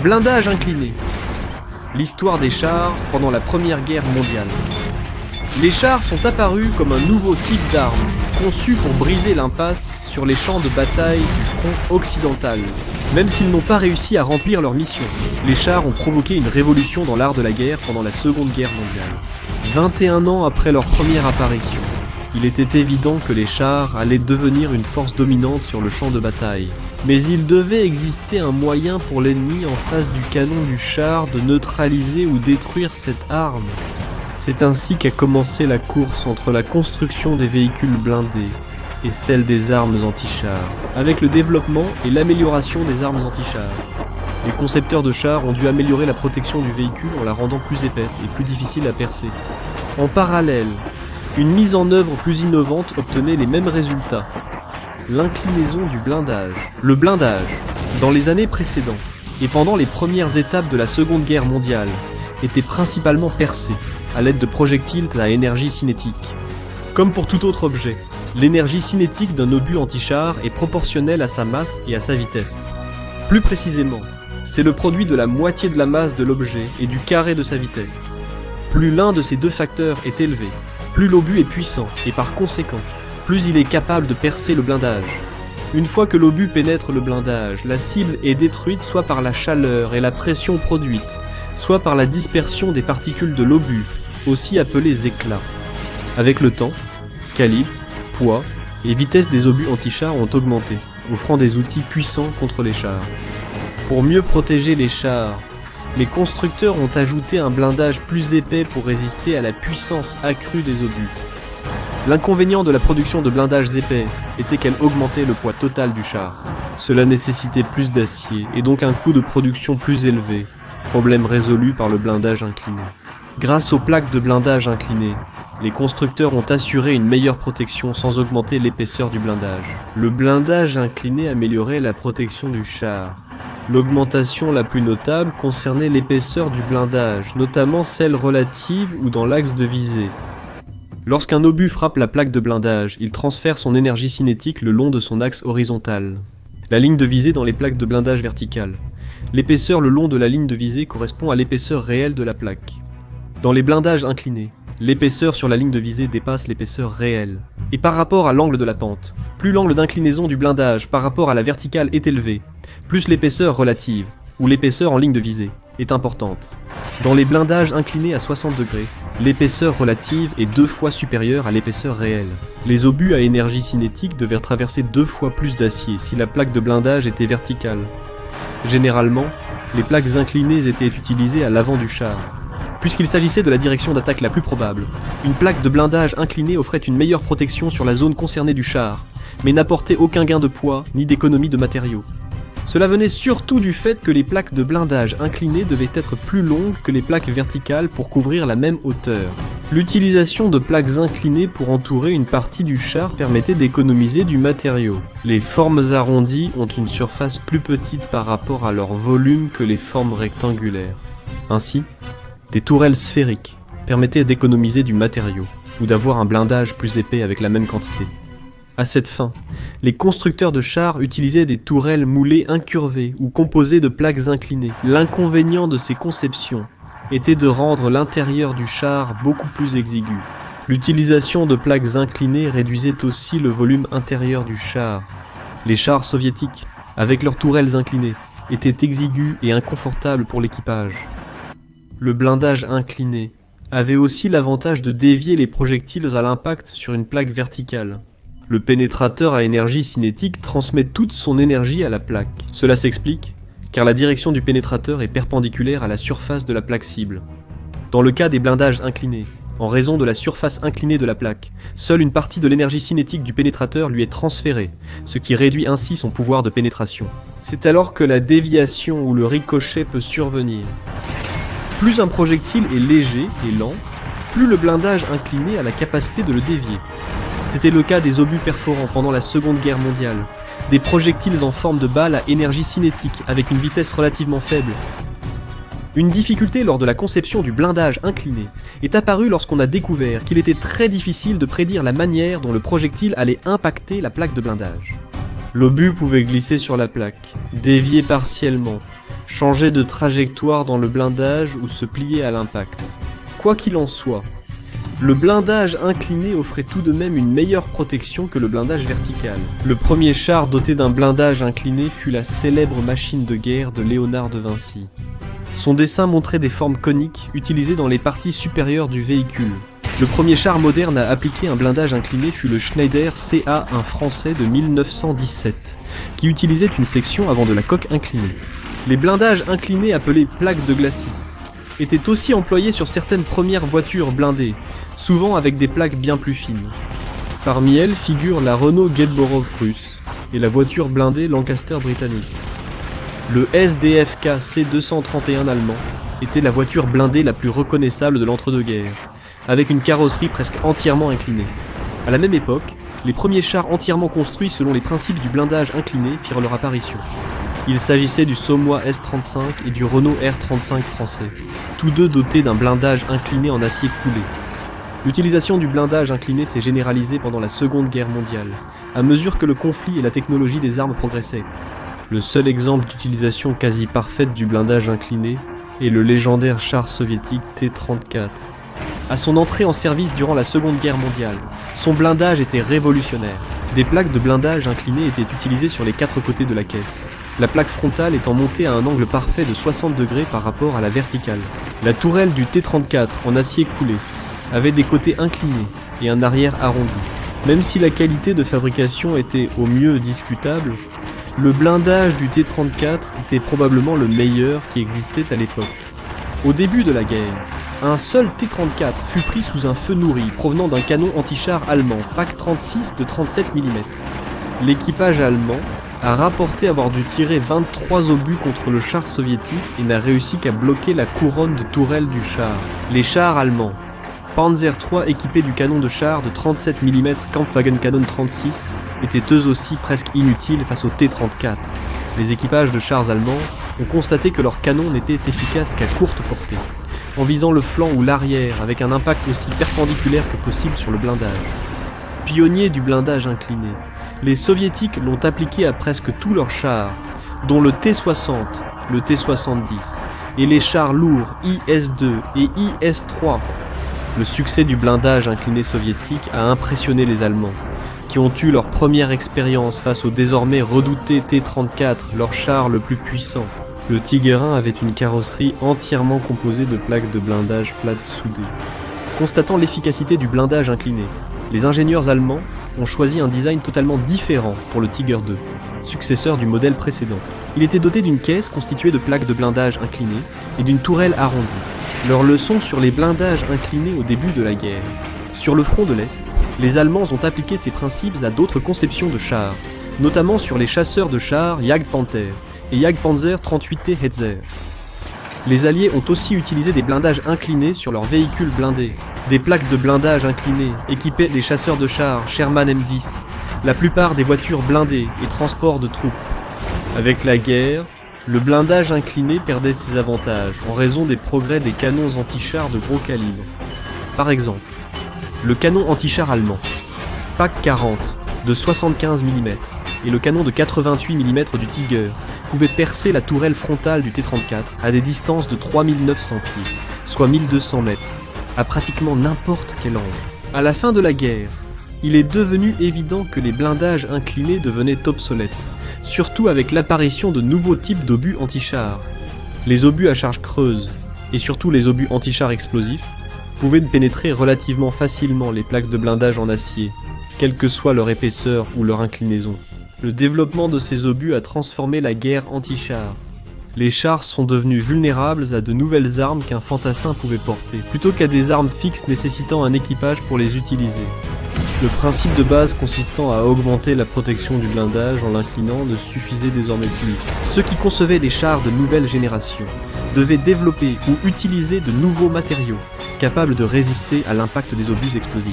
Blindage incliné. L'histoire des chars pendant la Première Guerre mondiale. Les chars sont apparus comme un nouveau type d'arme, conçu pour briser l'impasse sur les champs de bataille du front occidental. Même s'ils n'ont pas réussi à remplir leur mission, les chars ont provoqué une révolution dans l'art de la guerre pendant la Seconde Guerre mondiale. 21 ans après leur première apparition, il était évident que les chars allaient devenir une force dominante sur le champ de bataille. Mais il devait exister un moyen pour l'ennemi en face du canon du char de neutraliser ou détruire cette arme. C'est ainsi qu'a commencé la course entre la construction des véhicules blindés et celle des armes anti-chars, avec le développement et l'amélioration des armes anti-chars. Les concepteurs de chars ont dû améliorer la protection du véhicule en la rendant plus épaisse et plus difficile à percer. En parallèle, une mise en œuvre plus innovante obtenait les mêmes résultats. L'inclinaison du blindage. Le blindage, dans les années précédentes et pendant les premières étapes de la Seconde Guerre mondiale, était principalement percé à l'aide de projectiles à énergie cinétique. Comme pour tout autre objet, l'énergie cinétique d'un obus anti-char est proportionnelle à sa masse et à sa vitesse. Plus précisément, c'est le produit de la moitié de la masse de l'objet et du carré de sa vitesse. Plus l'un de ces deux facteurs est élevé, plus l'obus est puissant et par conséquent, plus il est capable de percer le blindage. Une fois que l'obus pénètre le blindage, la cible est détruite soit par la chaleur et la pression produite, soit par la dispersion des particules de l'obus, aussi appelées éclats. Avec le temps, calibre, poids et vitesse des obus anti-chars ont augmenté, offrant des outils puissants contre les chars. Pour mieux protéger les chars, les constructeurs ont ajouté un blindage plus épais pour résister à la puissance accrue des obus. L'inconvénient de la production de blindages épais était qu'elle augmentait le poids total du char. Cela nécessitait plus d'acier et donc un coût de production plus élevé, problème résolu par le blindage incliné. Grâce aux plaques de blindage inclinées, les constructeurs ont assuré une meilleure protection sans augmenter l'épaisseur du blindage. Le blindage incliné améliorait la protection du char. L'augmentation la plus notable concernait l'épaisseur du blindage, notamment celle relative ou dans l'axe de visée. Lorsqu'un obus frappe la plaque de blindage, il transfère son énergie cinétique le long de son axe horizontal. La ligne de visée dans les plaques de blindage verticales. L'épaisseur le long de la ligne de visée correspond à l'épaisseur réelle de la plaque. Dans les blindages inclinés, l'épaisseur sur la ligne de visée dépasse l'épaisseur réelle. Et par rapport à l'angle de la pente, plus l'angle d'inclinaison du blindage par rapport à la verticale est élevé, plus l'épaisseur relative, ou l'épaisseur en ligne de visée, est importante. Dans les blindages inclinés à 60 degrés, l'épaisseur relative est 2 fois supérieure à l'épaisseur réelle. Les obus à énergie cinétique devaient traverser 2 fois plus d'acier si la plaque de blindage était verticale. Généralement, les plaques inclinées étaient utilisées à l'avant du char. Puisqu'il s'agissait de la direction d'attaque la plus probable, une plaque de blindage inclinée offrait une meilleure protection sur la zone concernée du char, mais n'apportait aucun gain de poids ni d'économie de matériaux. Cela venait surtout du fait que les plaques de blindage inclinées devaient être plus longues que les plaques verticales pour couvrir la même hauteur. L'utilisation de plaques inclinées pour entourer une partie du char permettait d'économiser du matériau. Les formes arrondies ont une surface plus petite par rapport à leur volume que les formes rectangulaires. Ainsi, des tourelles sphériques permettaient d'économiser du matériau, ou d'avoir un blindage plus épais avec la même quantité. À cette fin, les constructeurs de chars utilisaient des tourelles moulées incurvées ou composées de plaques inclinées. L'inconvénient de ces conceptions était de rendre l'intérieur du char beaucoup plus exigu. L'utilisation de plaques inclinées réduisait aussi le volume intérieur du char. Les chars soviétiques, avec leurs tourelles inclinées, étaient exigus et inconfortables pour l'équipage. Le blindage incliné avait aussi l'avantage de dévier les projectiles à l'impact sur une plaque verticale. Le pénétrateur à énergie cinétique transmet toute son énergie à la plaque. Cela s'explique, car la direction du pénétrateur est perpendiculaire à la surface de la plaque cible. Dans le cas des blindages inclinés, en raison de la surface inclinée de la plaque, seule une partie de l'énergie cinétique du pénétrateur lui est transférée, ce qui réduit ainsi son pouvoir de pénétration. C'est alors que la déviation ou le ricochet peut survenir. Plus un projectile est léger et lent, plus le blindage incliné a la capacité de le dévier. C'était le cas des obus perforants pendant la Seconde Guerre mondiale, des projectiles en forme de balle à énergie cinétique avec une vitesse relativement faible. Une difficulté lors de la conception du blindage incliné est apparue lorsqu'on a découvert qu'il était très difficile de prédire la manière dont le projectile allait impacter la plaque de blindage. L'obus pouvait glisser sur la plaque, dévier partiellement, changer de trajectoire dans le blindage ou se plier à l'impact. Quoi qu'il en soit, le blindage incliné offrait tout de même une meilleure protection que le blindage vertical. Le premier char doté d'un blindage incliné fut la célèbre machine de guerre de Léonard de Vinci. Son dessin montrait des formes coniques utilisées dans les parties supérieures du véhicule. Le premier char moderne à appliquer un blindage incliné fut le Schneider CA1 français de 1917, qui utilisait une section avant de la coque inclinée. Les blindages inclinés appelés plaques de glacis étaient aussi employés sur certaines premières voitures blindées, souvent avec des plaques bien plus fines. Parmi elles figurent la Renault Gedborov russe et la voiture blindée Lancaster britannique. Le SDFK C231 allemand était la voiture blindée la plus reconnaissable de l'entre-deux-guerres, avec une carrosserie presque entièrement inclinée. À la même époque, les premiers chars entièrement construits selon les principes du blindage incliné firent leur apparition. Il s'agissait du Sommois S35 et du Renault R35 français, tous deux dotés d'un blindage incliné en acier coulé. L'utilisation du blindage incliné s'est généralisée pendant la Seconde Guerre mondiale, à mesure que le conflit et la technologie des armes progressaient. Le seul exemple d'utilisation quasi parfaite du blindage incliné est le légendaire char soviétique T-34. À son entrée en service durant la Seconde Guerre mondiale, son blindage était révolutionnaire. Des plaques de blindage inclinées étaient utilisées sur les 4 côtés de la caisse, la plaque frontale étant montée à un angle parfait de 60 degrés par rapport à la verticale. La tourelle du T-34 en acier coulé avait des côtés inclinés et un arrière arrondi. Même si la qualité de fabrication était au mieux discutable, le blindage du T-34 était probablement le meilleur qui existait à l'époque. Au début de la guerre, un seul T-34 fut pris sous un feu nourri provenant d'un canon anti-char allemand PaK 36 de 37 mm. L'équipage allemand a rapporté avoir dû tirer 23 obus contre le char soviétique et n'a réussi qu'à bloquer la couronne de tourelle du char. Les chars allemands, Panzer III équipés du canon de char de 37 mm Kampfwagenkanon 36, étaient eux aussi presque inutiles face au T-34. Les équipages de chars allemands ont constaté que leurs canons n'étaient efficaces qu'à courte portée, en visant le flanc ou l'arrière avec un impact aussi perpendiculaire que possible sur le blindage. Pionniers du blindage incliné, les soviétiques l'ont appliqué à presque tous leurs chars, dont le T-60, le T-70 et les chars lourds IS-2 et IS-3. Le succès du blindage incliné soviétique a impressionné les Allemands, qui ont eu leur première expérience face au désormais redouté T-34, leur char le plus puissant. Le Tiger I avait une carrosserie entièrement composée de plaques de blindage plates soudées. Constatant l'efficacité du blindage incliné, les ingénieurs allemands ont choisi un design totalement différent pour le Tiger II, successeur du modèle précédent. Il était doté d'une caisse constituée de plaques de blindage inclinées et d'une tourelle arrondie. Leur leçon sur les blindages inclinés au début de la guerre. Sur le front de l'Est, les Allemands ont appliqué ces principes à d'autres conceptions de chars, notamment sur les chasseurs de chars Jagdpanther et Jagdpanzer 38T Hetzer. Les Alliés ont aussi utilisé des blindages inclinés sur leurs véhicules blindés. Des plaques de blindage inclinées équipaient les chasseurs de chars Sherman M10, la plupart des voitures blindées et transports de troupes. Avec la guerre, le blindage incliné perdait ses avantages en raison des progrès des canons anti-chars de gros calibre. Par exemple, le canon anti-char allemand, PaK 40 de 75 mm et le canon de 88 mm du Tiger pouvaient percer la tourelle frontale du T-34 à des distances de 3900 pieds, soit 1200 mètres, à pratiquement n'importe quel angle. À la fin de la guerre, il est devenu évident que les blindages inclinés devenaient obsolètes, surtout avec l'apparition de nouveaux types d'obus anti-chars. Les obus à charge creuse, et surtout les obus anti-chars explosifs, pouvaient pénétrer relativement facilement les plaques de blindage en acier, quelle que soit leur épaisseur ou leur inclinaison. Le développement de ces obus a transformé la guerre anti-chars. Les chars sont devenus vulnérables à de nouvelles armes qu'un fantassin pouvait porter, plutôt qu'à des armes fixes nécessitant un équipage pour les utiliser. Le principe de base consistant à augmenter la protection du blindage en l'inclinant ne suffisait désormais plus. Ceux qui concevaient des chars de nouvelle génération devaient développer ou utiliser de nouveaux matériaux capables de résister à l'impact des obus explosifs.